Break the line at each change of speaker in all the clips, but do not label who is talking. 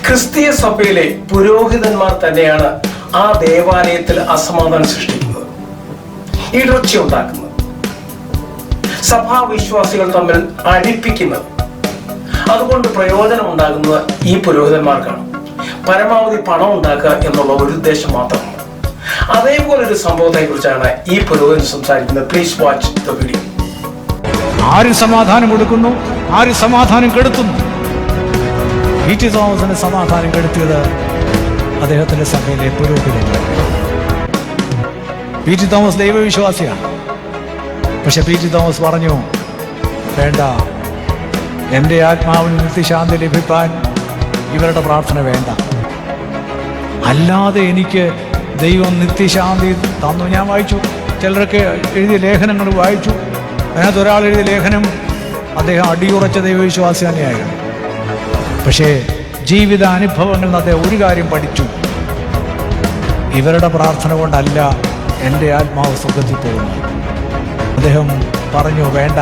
ക്രിസ്തീയ സഭയിലെ പുരോഹിതന്മാർ തന്നെയാണ് ആ ദേവാലയത്തിൽ അസമാധാനം സൃഷ്ടിക്കുന്നത്, ഇടർച്ച ഉണ്ടാക്കുന്നത്, സഭാവിശ്വാസികൾ തമ്മിൽ അടിപ്പിക്കുന്നത്. അതുകൊണ്ട് പ്രയോജനം ഉണ്ടാകുന്നത് ഈ പുരോഹിതന്മാർക്കാണ്. പരമാവധി പണം ഉണ്ടാക്കുക എന്നുള്ള ഒരു ഉദ്ദേശം മാത്രമാണ്. അതേപോലൊരു സംഭവത്തെ കുറിച്ചാണ് ഈ പുരോഹിതൻ സംസാരിക്കുന്നത്. Please watch the video.
ആര് സമാധാനം കൊടുക്കുന്നു, ആര് സമാധാനം കെടുത്തുന്നു? പി.ടി. തോമസിന് സമാധാനം കെടുത്തിയത് അദ്ദേഹത്തിന്റെ സഭയിലെ പുരോഹിതന്മാർ. പി.ടി. തോമസ് ദൈവവിശ്വാസിയാണ്. പക്ഷെ പി.ടി. തോമസ് പറഞ്ഞു, വേണ്ട, എൻ്റെ ആത്മാവിന് നിത്യശാന്തി ലഭിക്കാൻ ഇവരുടെ പ്രാർത്ഥന വേണ്ട. അല്ലാതെ എനിക്ക് ദൈവം നിത്യശാന്തി തന്നു. ഞാൻ വായിച്ചു, ചിലരൊക്കെ എഴുതിയ ലേഖനങ്ങൾ വായിച്ചു. അതിനകത്ത് ഒരാൾ എഴുതിയ ലേഖനം, അദ്ദേഹം അടിയുറച്ച ദൈവവിശ്വാസി തന്നെയായിരുന്നു. പക്ഷേ ജീവിത അനുഭവങ്ങളിൽ നിന്ന് അദ്ദേഹം ഒരു കാര്യം പഠിച്ചു: ഇവരുടെ പ്രാർത്ഥന കൊണ്ടല്ല എൻ്റെ ആത്മാവ് സ്വർഗ്ഗത്തിൽ പോകുന്നു. അദ്ദേഹം പറഞ്ഞു, വേണ്ട,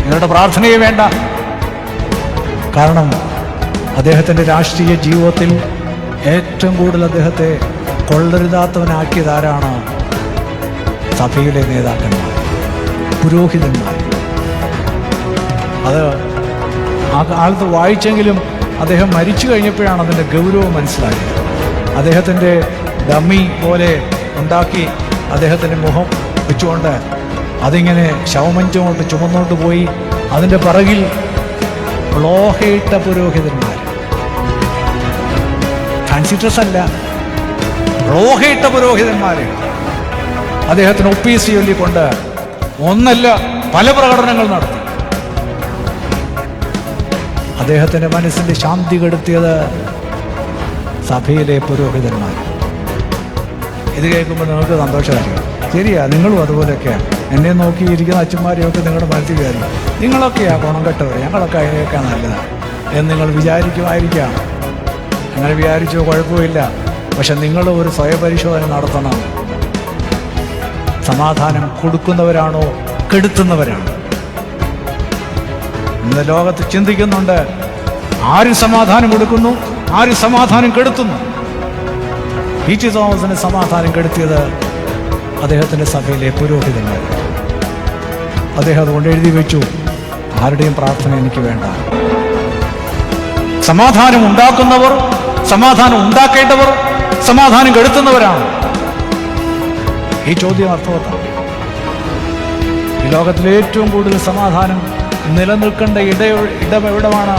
ഇവരുടെ പ്രാർത്ഥനയെ വേണ്ട. കാരണം അദ്ദേഹത്തിൻ്റെ രാഷ്ട്രീയ ജീവിതത്തിൽ ഏറ്റവും കൂടുതൽ അദ്ദേഹത്തെ കൊള്ളരുതാത്തവനാക്കിയതാരാണ്? സഭയിലെ നേതാക്കന്മാർ, പുരോഹിതന്മാർ. അത് ആ കാലത്ത് വായിച്ചെങ്കിലും അദ്ദേഹം മരിച്ചു കഴിഞ്ഞപ്പോഴാണ് അതിൻ്റെ ഗൗരവം മനസ്സിലായത്. അദ്ദേഹത്തിൻ്റെ ഡമ്മി പോലെ ഉണ്ടാക്കി അദ്ദേഹത്തിൻ്റെ മുഖം വെച്ചുകൊണ്ട് അതിങ്ങനെ ശവമഞ്ചോട്ട് ചുമന്നോട്ട് പോയി. അതിൻ്റെ പിറകിൽ ലോഹയിട്ട പുരോഹിതന്മാർ, ഫാൻസി ഡ്രസ് അല്ല, ലോഹയിട്ട പുരോഹിതന്മാർ അദ്ദേഹത്തിന് ഒപ്പീസ് ചൊല്ലിക്കൊണ്ട് ഒന്നല്ല പല പ്രകടനങ്ങൾ നടത്തി. അദ്ദേഹത്തിൻ്റെ മനസ്സിൻ്റെ ശാന്തി കെടുത്തിയത് സഭയിലെ പുരോഹിതന്മാർ. ഇത് കേൾക്കുമ്പോൾ നിങ്ങൾക്ക് സന്തോഷമായിരിക്കും. ശരിയാ, നിങ്ങളും അതുപോലെയൊക്കെയാണ്. എന്നെ നോക്കിയിരിക്കുന്ന അച്ഛന്മാരെയൊക്കെ നിങ്ങളുടെ മനസ്സിൽ കയറി, നിങ്ങളൊക്കെയാ ഗുണം കെട്ടവർ, ഞങ്ങളൊക്കെ അതിനൊക്കെ നല്ലതാണ് എന്ന് നിങ്ങൾ വിചാരിക്കുമായിരിക്കാം. അങ്ങനെ വിചാരിച്ചോ, കുഴപ്പമില്ല. പക്ഷെ നിങ്ങൾ ഒരു സ്വയപരിശോധന നടത്തണം. സമാധാനം കൊടുക്കുന്നവരാണോ കെടുത്തുന്നവരാണോ? ഇന്ന് ലോകത്ത് ചിന്തിക്കുന്നുണ്ട്, ആര് സമാധാനം കൊടുക്കുന്നു, ആര് സമാധാനം കെടുത്തുന്നു? പി.ടി. തോമസിന് സമാധാനം കെടുത്തിയത് അദ്ദേഹത്തിൻ്റെ സഭയിലെ പുരോഹിതന്മാർ. അദ്ദേഹം അതുകൊണ്ട് എഴുതി വെച്ചു, ആരുടെയും പ്രാർത്ഥന എനിക്ക് വേണ്ട. സമാധാനം ഉണ്ടാക്കുന്നവർ, സമാധാനം ഉണ്ടാക്കേണ്ടവർ സമാധാനം കെടുത്തുന്നവരാണ്. ഈ ചോദ്യം അർത്ഥവത്താണ്. ഈ ലോകത്തിലെ ഏറ്റവും കൂടുതൽ സമാധാനം നിലനിൽക്കേണ്ട ഇടം എവിടമാണ്?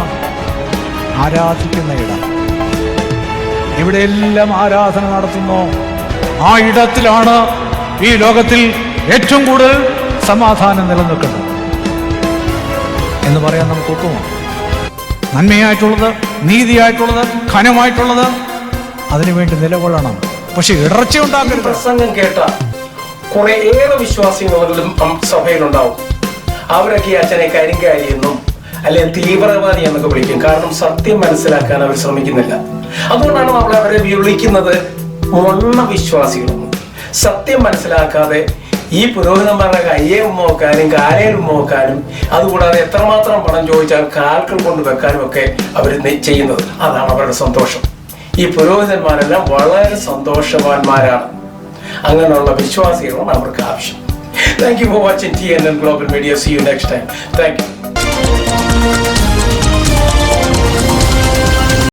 ആരാധിക്കുന്ന ഇടം. ഇവിടെയെല്ലാം ആരാധന നടത്തുന്നു. ആ ഇടത്തിലാണ് ഈ ലോകത്തിൽ ഏറ്റവും കൂടുതൽ സമാധാനം നിലനിൽക്കുന്നത് എന്ന് പറയാൻ നമുക്ക് ഒക്കുമോ? നന്മയായിട്ടുള്ളത്, നീതിയായിട്ടുള്ളത്, ഘനമായിട്ടുള്ളത്, അതിനുവേണ്ടി നിലകൊള്ളണം. പക്ഷെ ഇടർച്ച ഉണ്ടാക്കരുത്.
പ്രസംഗം കേട്ട കുറേയേറെ വിശ്വാസികളും സഭയിലുണ്ടാവും. അവരൊക്കെ ഈ അച്ഛനെ കരിങ്കാരി എന്നും അല്ലെങ്കിൽ തീവ്രവാദി എന്നൊക്കെ വിളിക്കും. കാരണം സത്യം മനസ്സിലാക്കാൻ അവർ ശ്രമിക്കുന്നില്ല. അതുകൊണ്ടാണ് നമ്മൾ അവരെ വിളിക്കുന്നത് മൊണ്ണ വിശ്വാസികളെന്ന്. സത്യം മനസ്സിലാക്കാതെ ഈ പുരോഹിതന്മാരുടെ കയ്യെ നോക്കാനും കാലയിൽ നോക്കാനും, അതുകൂടാതെ എത്രമാത്രം പണം ചോദിച്ചാൽ കാൽക്കൾ കൊണ്ട് വെക്കാനും ഒക്കെ അവർ ചെയ്യുന്നത്. അതാണ് അവരുടെ സന്തോഷം. ഈ പുരോഹിതന്മാരെല്ലാം വളരെ സന്തോഷവാന്മാരാണ്. അങ്ങനെയുള്ള വിശ്വാസികളാണ് അവർക്ക് ആവശ്യം. Thank you for watching TNN Global Media. See you next time. Thank you.